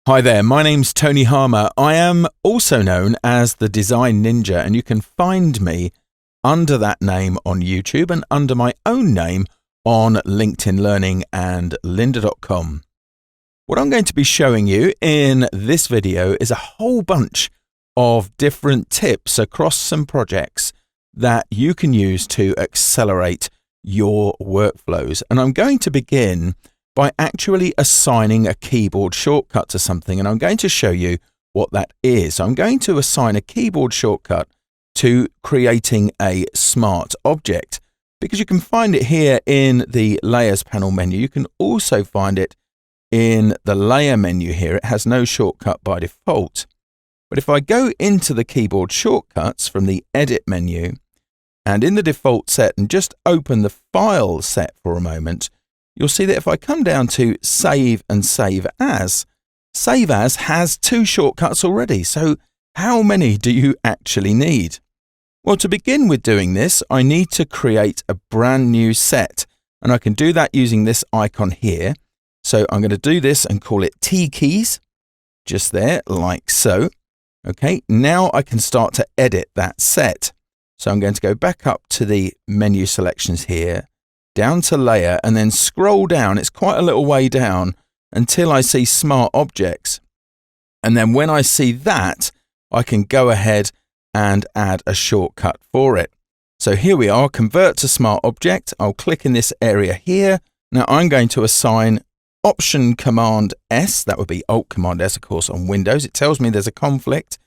Hi there, my name's Tony Harmer. I am also known as the Design Ninja, and you can find me under that name on YouTube and under my own name on LinkedIn Learning and lynda.com. What I'm going to be showing you in this video is a whole bunch of different tips across some projects that you can use to accelerate your workflows. And I'm going to begin by actually assigning a keyboard shortcut to something, and I'm going to show you what that is. I'm going to assign a keyboard shortcut to creating a smart object, because you can find it here in the Layers panel menu. You can also find it in the Layer menu here. It has no shortcut by default. But if I go into the keyboard shortcuts from the Edit menu, and in the default set, and just open the File set for a moment, you'll see that if I come down to Save and Save As has two shortcuts already. So how many do you actually need? Well, to begin with doing this, I need to create a brand new set, and I can do that using this icon here. So I'm going to do this and call it T keys, just there, like so. Okay, now I can start to edit that set. So I'm going to go back up to the menu selections here, down to Layer, and then scroll down. It's quite a little way down until I see Smart Objects. And then when I see that, I can go ahead and add a shortcut for it. So here we are, Convert to Smart Object. I'll click in this area here. Now I'm going to assign Option Command S. That would be Alt Command S, of course, on Windows. It tells me there's a conflict.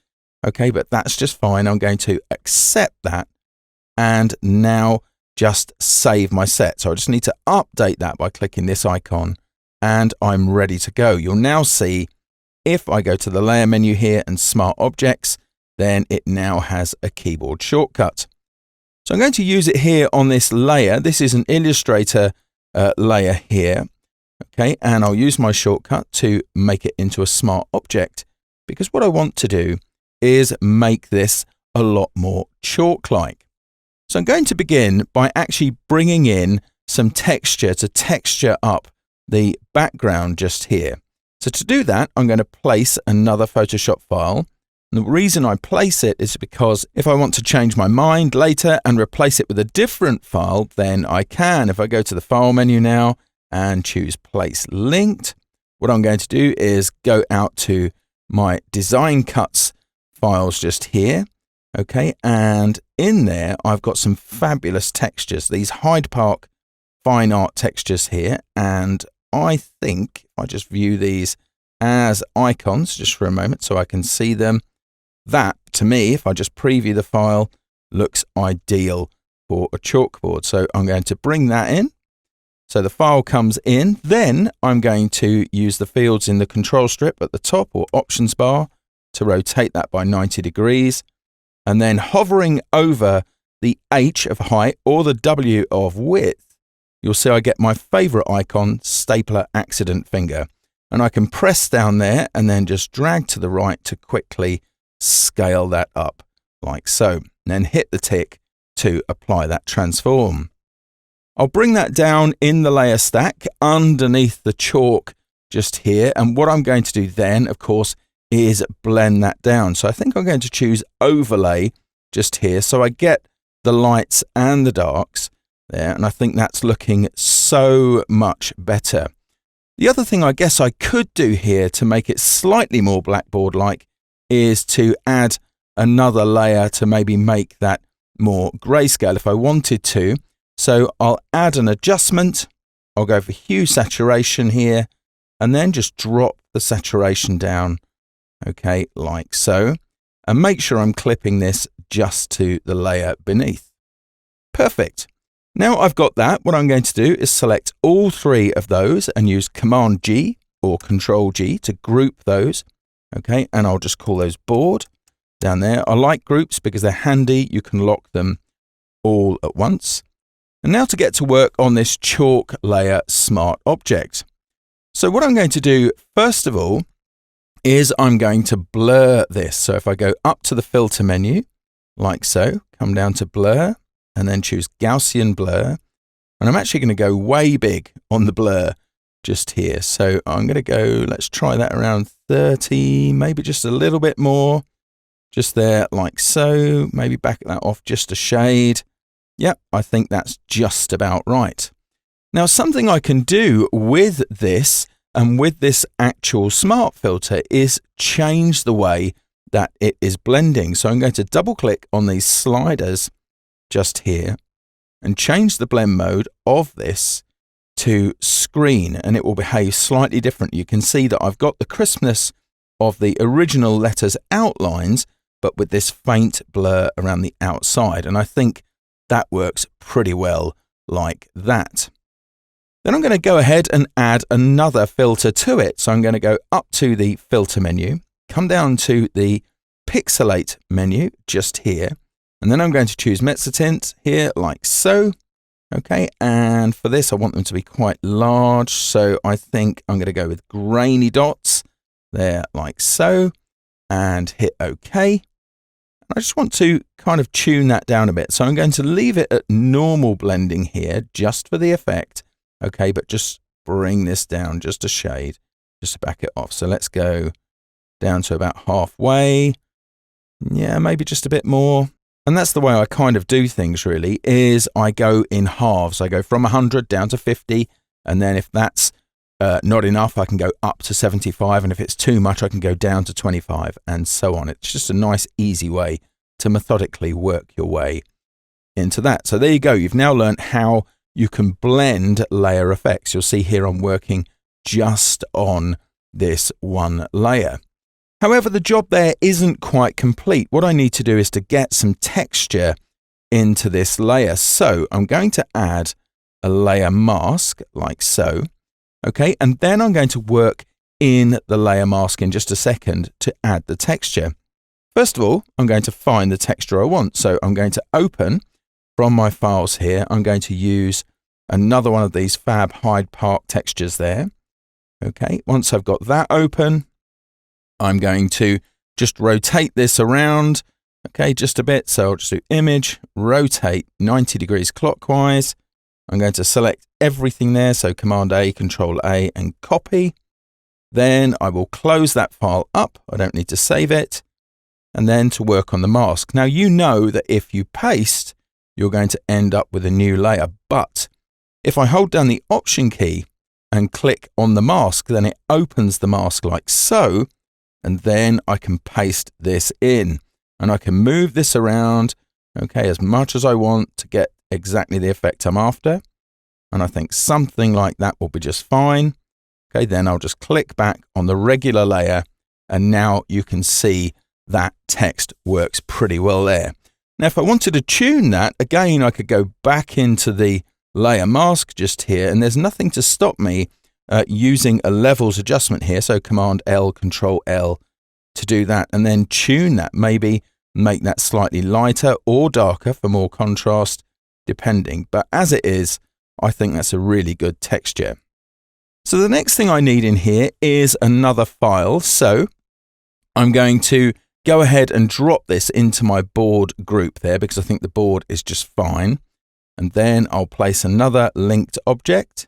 Okay, but that's just fine. I'm going to accept that. And now just save my set. So I just need to update that by clicking this icon, and I'm ready to go. You'll now see if I go to the Layer menu here and Smart Objects, then it now has a keyboard shortcut. So I'm going to use it here on this layer. This is an Illustrator layer here. Okay, and I'll use my shortcut to make it into a smart object, because what I want to do is make this a lot more chalk-like. So I'm going to begin by actually bringing in some texture to texture up the background just here. So to do that, I'm going to place another Photoshop file. And the reason I place it is because if I want to change my mind later and replace it with a different file, then I can. If I go to the File menu now and choose Place Linked, what I'm going to do is go out to my Design Cuts files just here. Okay, and in there, I've got some fabulous textures, these Hyde Park fine art textures here. And I think if I just view these as icons just for a moment so I can see them, that to me, if I just preview the file, looks ideal for a chalkboard. So I'm going to bring that in. So the file comes in, then I'm going to use the fields in the control strip at the top or options bar to rotate that by 90 degrees. And then hovering over the H of height or the W of width, you'll see I get my favorite icon, Stapler Accident Finger. And I can press down there and then just drag to the right to quickly scale that up like so. And then hit the tick to apply that transform. I'll bring that down in the layer stack underneath the chalk just here. And what I'm going to do then, of course, is blend that down. So I think I'm going to choose Overlay just here, so I get the lights and the darks there, and I think that's looking so much better. The other thing I guess I could do here to make it slightly more blackboard-like is to add another layer to maybe make that more grayscale if I wanted to. So I'll add an adjustment. I'll go for hue saturation here, and then just drop the saturation down. Okay, like so, and make sure I'm clipping this just to the layer beneath. Perfect. Now I've got that, what I'm going to do is select all three of those and use Command G or Control G to group those. Okay, and I'll just call those board down there. I like groups because they're handy. You can lock them all at once. And now to get to work on this chalk layer smart object. So what I'm going to do, first of all, is I'm going to blur this. So if I go up to the filter menu, like so, come down to blur, and then choose Gaussian blur. And I'm actually going to go way big on the blur just here. So I'm going to go, let's try that around 30, maybe just a little bit more, just there like so. Maybe back that off just a shade. Yep, I think that's just about right. Now, something I can do with this and with this actual smart filter is change the way that it is blending. So I'm going to double click on these sliders just here and change the blend mode of this to screen, and it will behave slightly different. You can see that I've got the crispness of the original letters outlines, but with this faint blur around the outside. And I think that works pretty well like that. Then I'm going to go ahead and add another filter to it. So I'm going to go up to the filter menu, come down to the pixelate menu just here, and then I'm going to choose Tint here like so. Okay, and for this I want them to be quite large, so I think I'm going to go with grainy dots there like so, and hit OK. I just want to kind of tune that down a bit, so I'm going to leave it at normal blending here just for the effect. Okay, but just bring this down just a shade, just to back it off. So let's go down to about halfway. Yeah, maybe just a bit more. And that's the way I kind of do things really, is I go in halves. I go from 100 down to 50, and then if that's not enough, I can go up to 75, and if it's too much, I can go down to 25, and so on. It's just a nice, easy way to methodically work your way into that. So there you go. You've now learned how you can blend layer effects. You'll see here I'm working just on this one layer. However, the job there isn't quite complete. What I need to do is to get some texture into this layer. So I'm going to add a layer mask like so. Okay, and then I'm going to work in the layer mask in just a second to add the texture. First of all, I'm going to find the texture I want. So I'm going to open from my files here. I'm going to use another one of these Fab Hyde Park textures there. Okay, once I've got that open, I'm going to just rotate this around, okay, just a bit. So I'll just do image, rotate 90 degrees clockwise. I'm going to select everything there. So Command A, Control A, and copy. Then I will close that file up. I don't need to save it. And then to work on the mask. Now, you know that if you paste, you're going to end up with a new layer. But if I hold down the Option key and click on the mask, then it opens the mask like so. And then I can paste this in, and I can move this around, okay, as much as I want to get exactly the effect I'm after. And I think something like that will be just fine. Okay, then I'll just click back on the regular layer, and now you can see that text works pretty well there. Now, if I wanted to tune that, again, I could go back into the layer mask just here, and there's nothing to stop me using a levels adjustment here. So Command L, Control L to do that, and then tune that, maybe make that slightly lighter or darker for more contrast, depending. But as it is, I think that's a really good texture. So the next thing I need in here is another file. So I'm going to go ahead and drop this into my board group there, because I think the board is just fine. And then I'll place another linked object.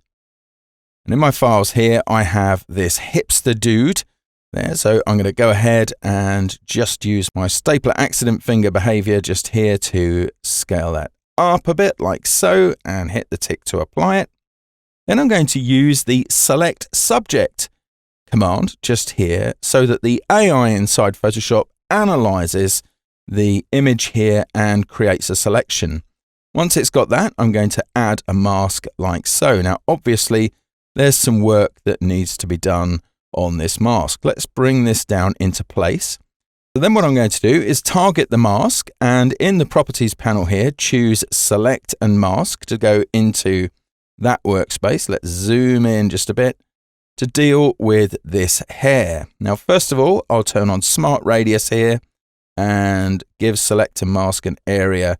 And in my files here, I have this hipster dude there. So I'm going to go ahead and just use my stapler accident finger behavior just here to scale that up a bit like so, and hit the tick to apply it. Then I'm going to use the select subject command just here, so that the AI inside Photoshop analyzes the image here and creates a selection. Once it's got that, I'm going to add a mask like so. Now, obviously, there's some work that needs to be done on this mask. Let's bring this down into place. So then what I'm going to do is target the mask, and in the properties panel here, choose select and mask to go into that workspace. Let's zoom in just a bit to deal with this hair. Now, first of all, I'll turn on smart radius here and give select and mask an area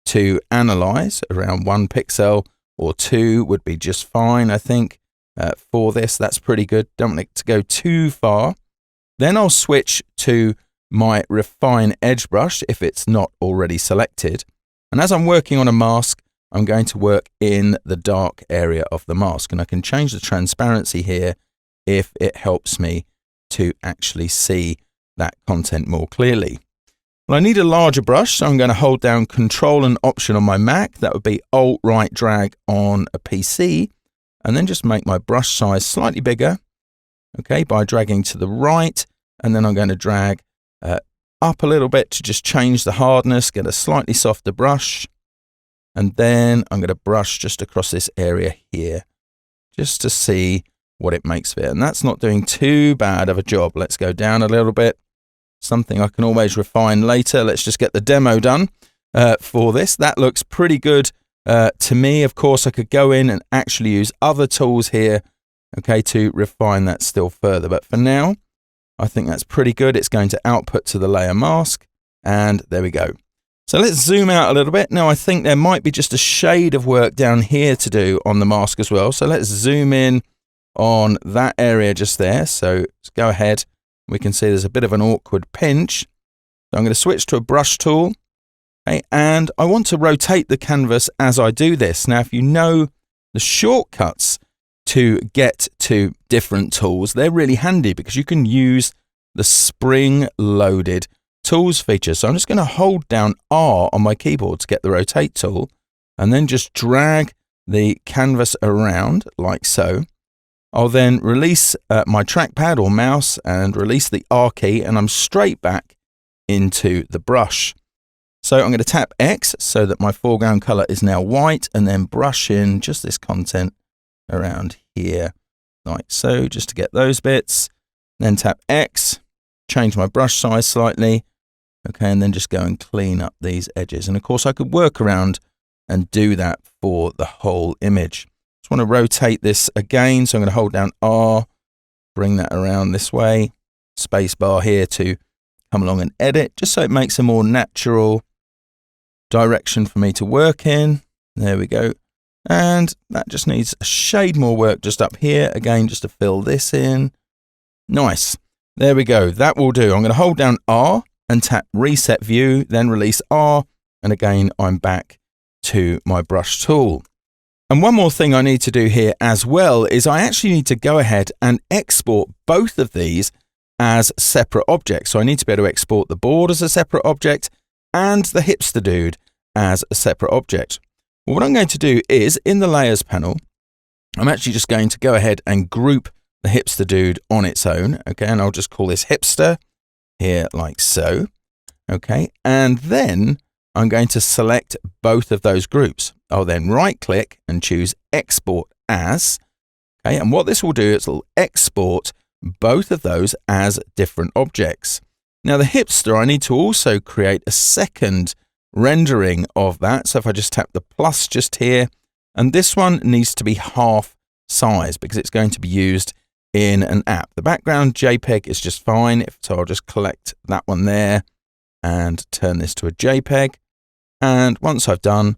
to analyze. Around 1 pixel or 2 would be just fine, I think. For this, that's pretty good. Don't want it to go too far. Then I'll switch to my refine edge brush if it's not already selected. And as I'm working on a mask, I'm going to work in the dark area of the mask, and I can change the transparency here if it helps me to actually see that content more clearly. Well, I need a larger brush, so I'm going to hold down Control and Option on my Mac. That would be Alt right drag on a PC, and then just make my brush size slightly bigger, okay, by dragging to the right, and then I'm going to drag up a little bit to just change the hardness, get a slightly softer brush, and then I'm going to brush just across this area here, just to see what it makes of it. And that's not doing too bad of a job. Let's go down a little bit. Something I can always refine later. Let's just get the demo done for this. That looks pretty good to me. Of course, I could go in and actually use other tools here, okay, to refine that still further. But for now, I think that's pretty good. It's going to output to the layer mask, and there we go. So let's zoom out a little bit. Now, I think there might be just a shade of work down here to do on the mask as well. So let's zoom in on that area just there. So let's go ahead. We can see there's a bit of an awkward pinch. So I'm going to switch to a brush tool, okay, and I want to rotate the canvas as I do this. Now, if you know the shortcuts to get to different tools, they're really handy because you can use the spring-loaded tools feature. So I'm just going to hold down R on my keyboard to get the rotate tool, and then just drag the canvas around like so. I'll then release my trackpad or mouse and release the R key, and I'm straight back into the brush. So I'm going to tap X so that my foreground color is now white, and then brush in just this content around here like so, just to get those bits. Then tap X, change my brush size slightly, okay, and then just go and clean up these edges. And of course I could work around and do that for the whole image. Just want to rotate this again, so I'm going to hold down R, bring that around this way, space bar here to come along and edit, just so it makes a more natural direction for me to work in. There we go. And that just needs a shade more work just up here, again, just to fill this in. Nice. There we go. That will do. I'm going to hold down R and tap Reset View, then release R, and again, I'm back to my brush tool. And one more thing I need to do here as well is I actually need to go ahead and export both of these as separate objects. So I need to be able to export the board as a separate object and the hipster dude as a separate object. Well, what I'm going to do is in the layers panel, I'm actually just going to go ahead and group the hipster dude on its own. Okay, and I'll just call this hipster here like so. Okay, and then I'm going to select both of those groups. I'll then right click and choose export as. Okay, and what this will do is it'll export both of those as different objects. Now the hipster, I need to also create a second rendering of that. So if I just tap the plus just here, and this one needs to be half size because it's going to be used in an app. The background JPEG is just fine. So I'll just collect that one there and turn this to a JPEG. And once I've done,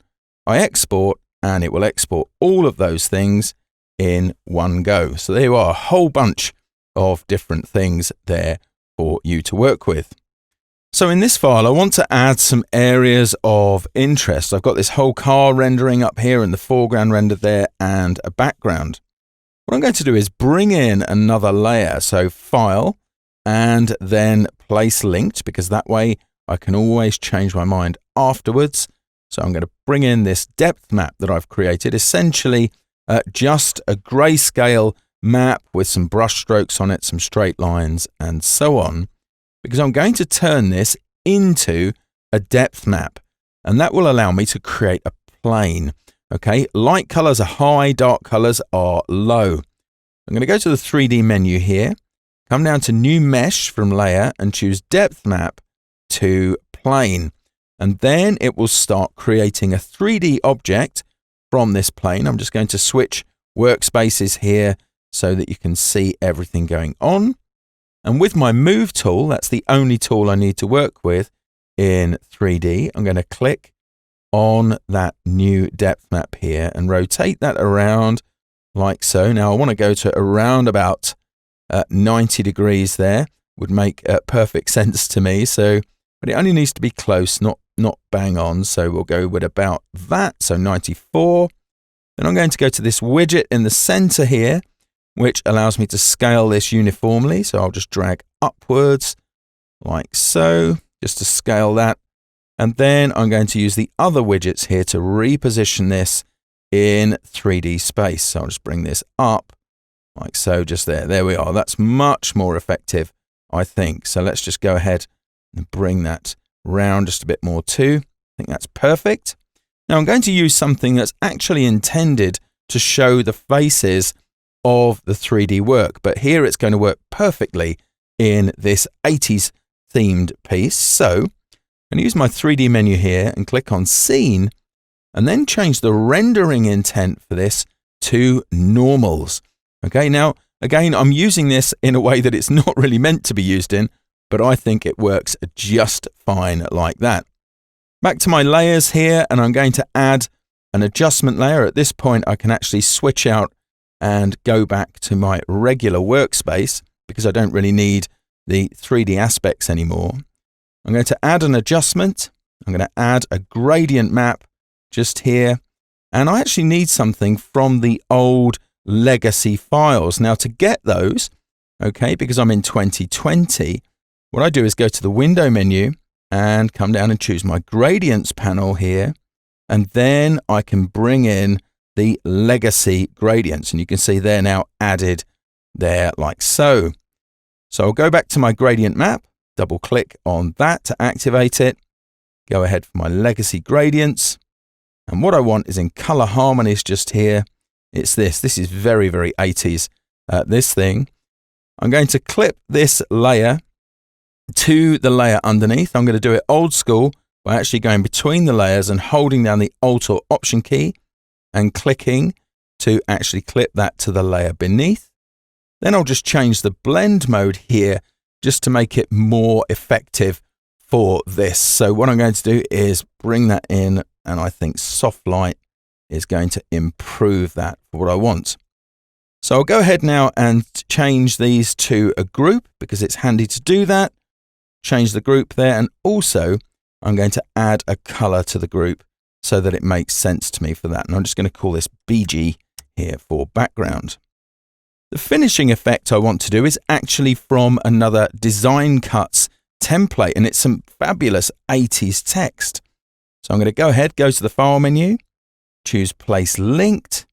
I export, and it will export all of those things in one go. So there you are, a whole bunch of different things there for you to work with. So in this file, I want to add some areas of interest. I've got this whole car rendering up here and the foreground rendered there and a background. What I'm going to do is bring in another layer. So File and then Place Linked, because that way I can always change my mind afterwards. So I'm going to bring in this depth map that I've created, essentially just a grayscale map with some brush strokes on it, some straight lines and so on, because I'm going to turn this into a depth map, and that will allow me to create a plane. Okay, light colors are high, dark colors are low. I'm going to go to the 3D menu here, come down to New Mesh from Layer and choose Depth Map to Plane. And then it will start creating a 3D object from this plane. I'm just going to switch workspaces here so that you can see everything going on. And with my Move tool, that's the only tool I need to work with in 3D. I'm going to click on that new depth map here and rotate that around like so. Now I want to go to around about 90 degrees there. Would make perfect sense to me. So, but it only needs to be close, not not bang on, so we'll go with about that, so 94. Then I'm going to go to this widget in the center here, which allows me to scale this uniformly. So I'll just drag upwards like so, just to scale that. And then I'm going to use the other widgets here to reposition this in 3D space. So I'll just bring this up like so, just there. There we are. That's much more effective, I think. So let's just go ahead and bring that round just a bit more too. I think that's perfect. Now I'm going to use something that's actually intended to show the faces of the 3D work, but here it's going to work perfectly in this 80s themed piece. So I'm going to use my 3D menu here and click on Scene, and then change the rendering intent for this to normals. Okay, now again, I'm using this in a way that it's not really meant to be used in, but I think it works just fine like that. Back to my layers here, and I'm going to add an adjustment layer. At this point, I can actually switch out and go back to my regular workspace because I don't really need the 3D aspects anymore. I'm going to add an adjustment. I'm going to add a gradient map just here. And I actually need something from the old legacy files. Now to get those, okay, because I'm in 2020, what I do is go to the window menu and come down and choose my gradients panel here. And then I can bring in the legacy gradients, and you can see they're now added there like so. So I'll go back to my gradient map, double click on that to activate it, go ahead for my legacy gradients. And what I want is in color harmonies just here. It's this is very, very 80s, this thing. I'm going to clip this layer to the layer underneath. I'm going to do it old school by actually going between the layers and holding down the Alt or Option key and clicking to actually clip that to the layer beneath. Then I'll just change the blend mode here just to make it more effective for this. So what I'm going to do is bring that in, and I think soft light is going to improve that for what I want. So I'll go ahead now and change these to a group because it's handy to do that. Change the group there, and also I'm going to add a color to the group so that it makes sense to me for that. And I'm just going to call this BG here for background. The finishing effect I want to do is actually from another Design Cuts template, and it's some fabulous 80s text. So I'm going to go ahead, go to the File menu, choose Place Linked,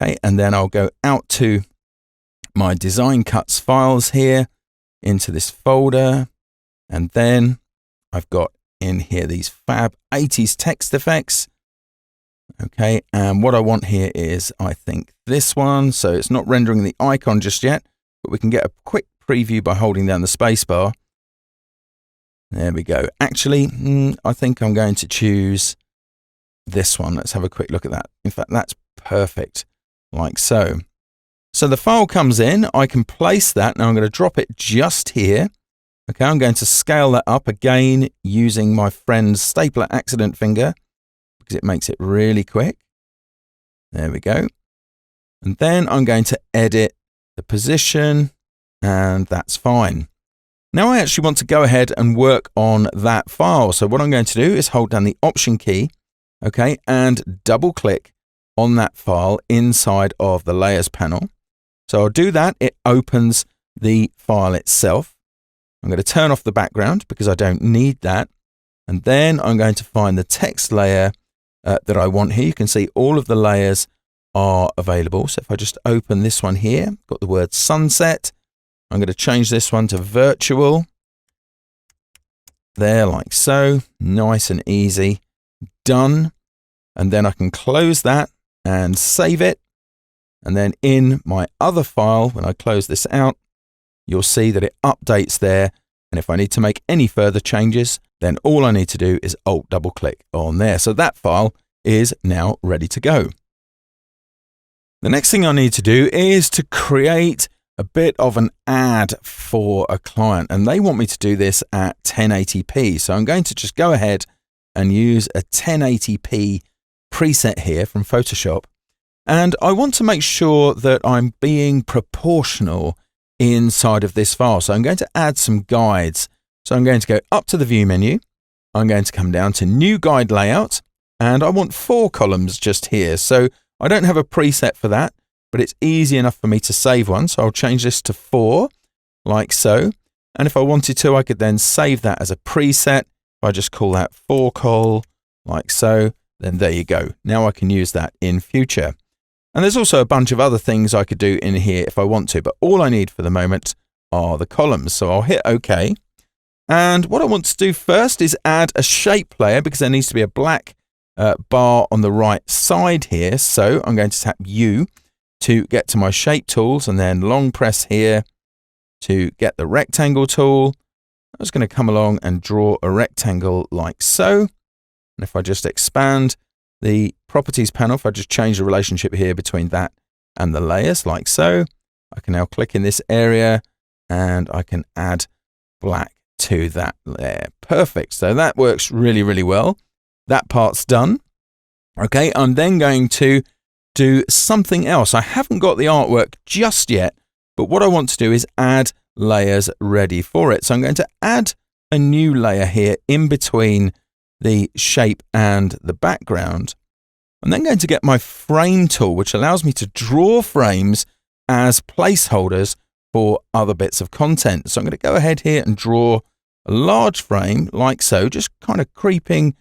okay, and then I'll go out to my Design Cuts files here into this folder, and then I've got in here these fab 80s text effects. Okay, and what I want here is, I think, this one. So it's not rendering the icon just yet, but we can get a quick preview by holding down the space bar. There we go. Actually, I think I'm going to choose this one. Let's have a quick look at that. In fact, that's perfect, like so. So the file comes in, I can place that. Now I'm going to drop it just here. Okay, I'm going to scale that up again using my friend's stapler accident finger because it makes it really quick. There we go. And then I'm going to edit the position, and that's fine. Now I actually want to go ahead and work on that file. So what I'm going to do is hold down the Option key, okay, and double click on that file inside of the Layers panel. So I'll do that. It opens the file itself. I'm going to turn off the background because I don't need that. And then I'm going to find the text layer that I want here. You can see all of the layers are available. So if I just open this one here, got the word sunset. I'm going to change this one to virtual. There, like so. Nice and easy. Done. And then I can close that and save it. And then in my other file, when I close this out, you'll see that it updates there. And if I need to make any further changes, then all I need to do is Alt double click on there. So that file is now ready to go. The next thing I need to do is to create a bit of an ad for a client, and they want me to do this at 1080p. So I'm going to just go ahead and use a 1080p preset here from Photoshop. And I want to make sure that I'm being proportional inside of this file. So I'm going to add some guides. So I'm going to go up to the View menu, I'm going to come down to New Guide Layout, and I want 4 columns just here. So I don't have a preset for that, but it's easy enough for me to save one. So I'll change this to 4, like so. And if I wanted to, I could then save that as a preset. If I just call that 4col, like so, then there you go. Now I can use that in future. And there's also a bunch of other things I could do in here if I want to, but all I need for the moment are the columns. So I'll hit OK. And what I want to do first is add a shape layer, because there needs to be a black bar on the right side here. So I'm going to tap U to get to my shape tools, and then long press here to get the rectangle tool. I'm just going to come along and draw a rectangle like so. And if I just expand the properties panel, if I just change the relationship here between that and the layers like so, I can now click in this area and I can add black to that layer. Perfect. So that works really, really well. That part's done. Okay, I'm then going to do something else. I haven't got the artwork just yet, but what I want to do is add layers ready for it. So I'm going to add a new layer here in between the shape and the background. I'm then going to get my frame tool, which allows me to draw frames as placeholders for other bits of content. So I'm going to go ahead here and draw a large frame like so, just kind of creeping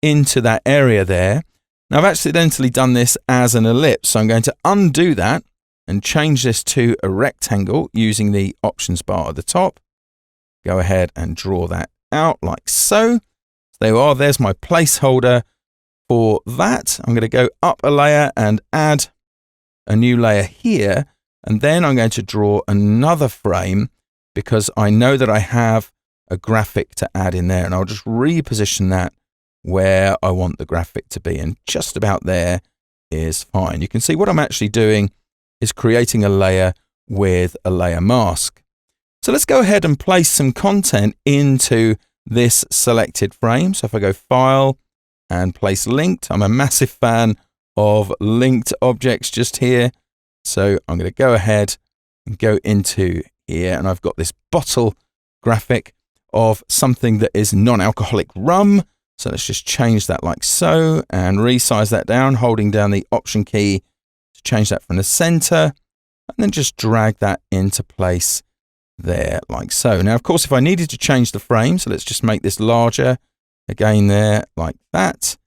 into that area there. Now I've accidentally done this as an ellipse, so I'm going to undo that and change this to a rectangle using the options bar at the top. Go ahead and draw that out like so. There you are, there's my placeholder for that. I'm going to go up a layer and add a new layer here, and then I'm going to draw another frame because I know that I have a graphic to add in there, and I'll just reposition that where I want the graphic to be, and just about there is fine. You can see what I'm actually doing is creating a layer with a layer mask. So let's go ahead and place some content into this selected frame. So if I go File and Place Linked, I'm a massive fan of linked objects just here. So I'm going to go ahead and go into here, and I've got this bottle graphic of something that is non-alcoholic rum. So let's just change that like so and resize that down, holding down the Option key to change that from the center, and then just drag that into place there like so. Now, of course, if I needed to change the frame, so let's just make this larger again there like that.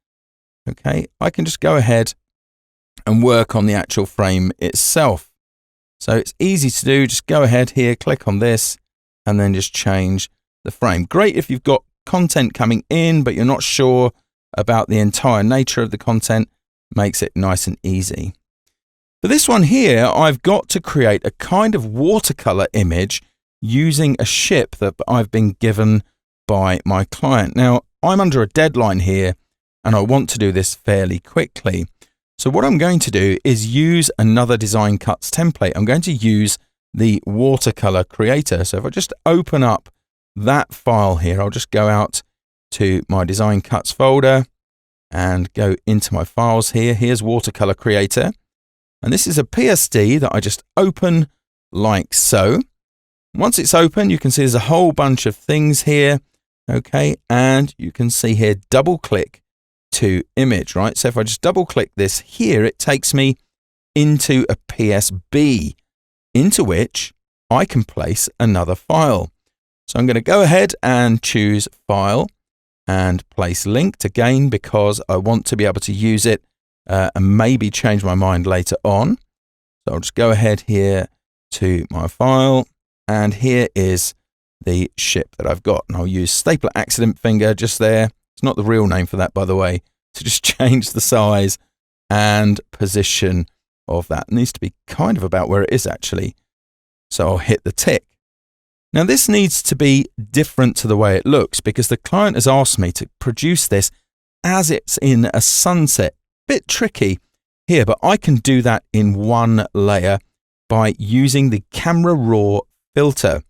Okay, I can just go ahead and work on the actual frame itself. So it's easy to do. Just go ahead here, click on this, and then just change the frame. Great if you've got content coming in, but you're not sure about the entire nature of the content. Makes it nice and easy. For this one here, I've got to create a kind of watercolor image using a ship that I've been given by my client. Now, I'm under a deadline here, and I want to do this fairly quickly. So what I'm going to do is use another Design Cuts template. I'm going to use the watercolor creator. So if I just open up that file here, I'll just go out to my Design Cuts folder and go into my files here. Here's watercolor creator. And this is a PSD that I just open like so. Once it's open, you can see there's a whole bunch of things here. Okay, and you can see here, double click to image, right? So if I just double click this here, it takes me into a PSB into which I can place another file. So I'm going to go ahead and choose File and Place Linked again, because I want to be able to use it and maybe change my mind later on. So I'll just go ahead here to my file, and here is the ship that I've got. And I'll use Stapler Accident Finger just there. It's not the real name for that, by the way, to just change the size and position of that. It needs to be kind of about where it is actually. So I'll hit the tick. Now this needs to be different to the way it looks, because the client has asked me to produce this as it's in a sunset. Bit tricky here, but I can do that in one layer by using the Camera Raw filter.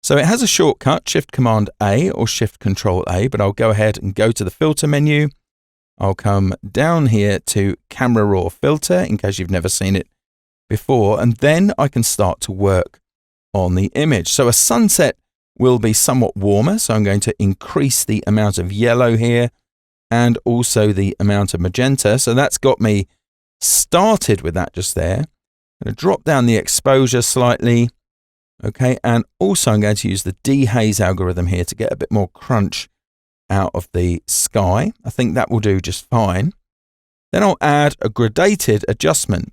So it has a shortcut, Shift Command A or Shift Control A, but I'll go ahead and go to the filter menu. I'll come down here to Camera Raw filter in case you've never seen it before, and then I can start to work on the image. So a sunset will be somewhat warmer. So I'm going to increase the amount of yellow here and also the amount of magenta. So that's got me started with that just there. I'm going to drop down the exposure slightly. Okay, and also I'm going to use the dehaze algorithm here to get a bit more crunch out of the sky. I think that will do just fine. Then I'll add a gradated adjustment.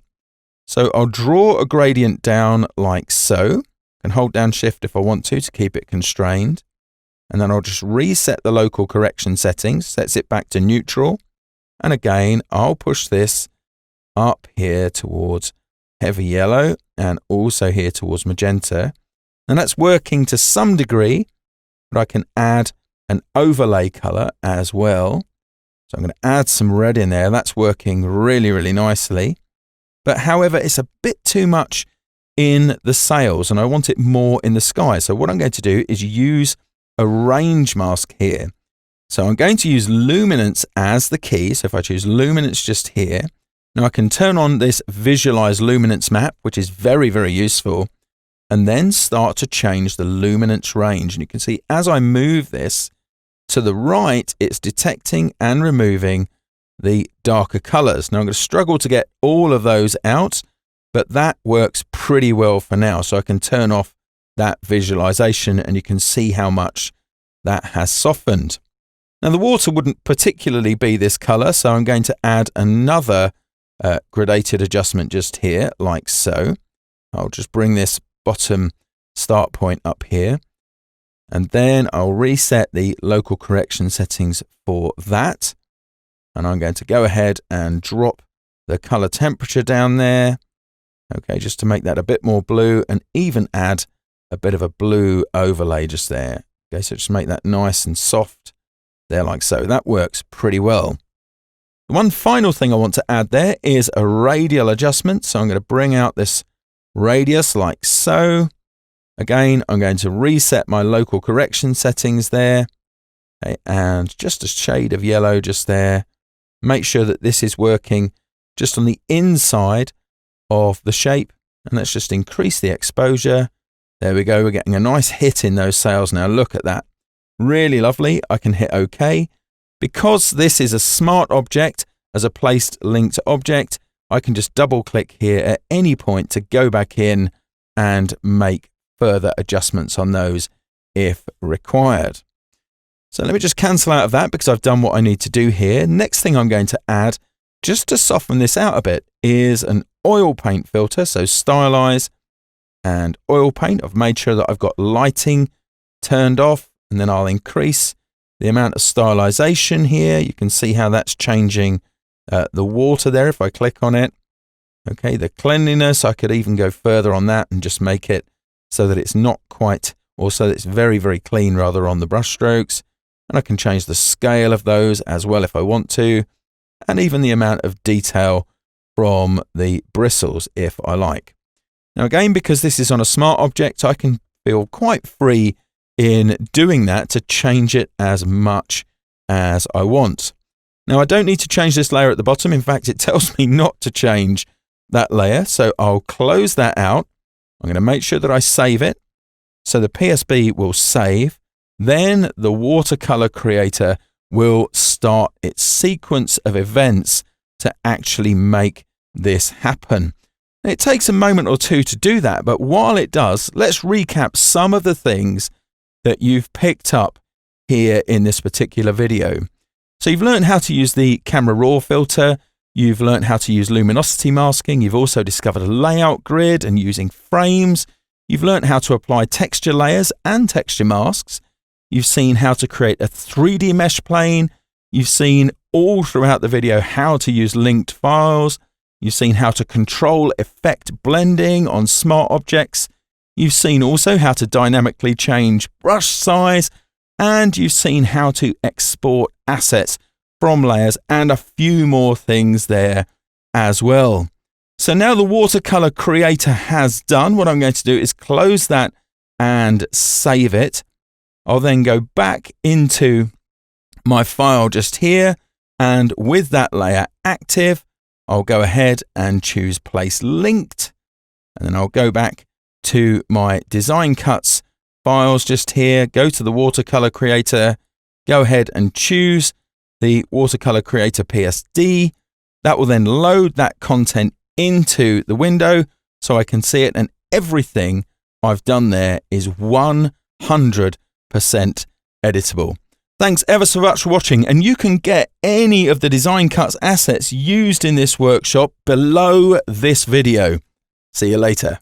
So I'll draw a gradient down like so. I can hold down Shift if I want to keep it constrained. And then I'll just reset the local correction settings, sets it back to neutral. And again, I'll push this up here towards heavy yellow and also here towards magenta. And that's working to some degree, but I can add an overlay color as well. So I'm going to add some red in there. That's working really, really nicely. But however, it's a bit too much in the sails and I want it more in the sky. So what I'm going to do is use a range mask here. So I'm going to use luminance as the key. So if I choose luminance just here, now I can turn on this visualize luminance map, which is very, very useful, and then start to change the luminance range. And you can see as I move this to the right, it's detecting and removing the darker colors. Now I'm going to struggle to get all of those out, but that works pretty well for now. So I can turn off that visualization and you can see how much that has softened. Now the water wouldn't particularly be this color, so I'm going to add another gradated adjustment just here, like so. I'll just bring this bottom start point up here. And then I'll reset the local correction settings for that. And I'm going to go ahead and drop the color temperature down there. Okay, just to make that a bit more blue and even add a bit of a blue overlay just there. Okay, so just make that nice and soft there like so. That works pretty well. The one final thing I want to add there is a radial adjustment. So I'm going to bring out this radius like so. Again, I'm going to reset my local correction settings there. Okay, and just a shade of yellow just there. Make sure that this is working just on the inside of the shape. And let's just increase the exposure. There we go. We're getting a nice hit in those sails now. Look at that. Really lovely. I can hit OK. Because this is a smart object as a placed linked object, I can just double click here at any point to go back in and make further adjustments on those if required. So let me just cancel out of that because I've done what I need to do here. Next thing I'm going to add, just to soften this out a bit, is an oil paint filter. So stylize and oil paint. I've made sure that I've got lighting turned off, and then I'll increase the amount of stylization here. You can see how that's changing the water there if I click on it. Okay, the cleanliness, I could even go further on that and just make it so that it's not quite, or so that it's very, very clean rather on the brush strokes. And I can change the scale of those as well if I want to, and even the amount of detail from the bristles if I like. Now again, because this is on a smart object, I can feel quite free in doing that to change it as much as I want. Now I don't need to change this layer at the bottom. In fact, it tells me not to change that layer. So I'll close that out. I'm going to make sure that I save it. So the PSB will save. Then the watercolor creator will start its sequence of events to actually make this happen. It takes a moment or two to do that, but while it does, let's recap some of the things that you've picked up here in this particular video. So you've learned how to use the camera raw filter. You've learned how to use luminosity masking. You've also discovered a layout grid and using frames. You've learned how to apply texture layers and texture masks. You've seen how to create a 3D mesh plane. You've seen all throughout the video how to use linked files. You've seen how to control effect blending on smart objects. You've seen also how to dynamically change brush size, and you've seen how to export assets from layers and a few more things there as well. So now the watercolor creator has done. What I'm going to do is close that and save it. I'll then go back into my file just here, and with that layer active, I'll go ahead and choose place linked, and then I'll go back to my design cuts files just here, go to the watercolor creator, go ahead and choose the watercolor creator PSD. That will then load that content into the window so I can see it, and everything I've done there is 100% editable. Thanks ever so much for watching, and you can get any of the Design Cuts assets used in this workshop below this video. See you later.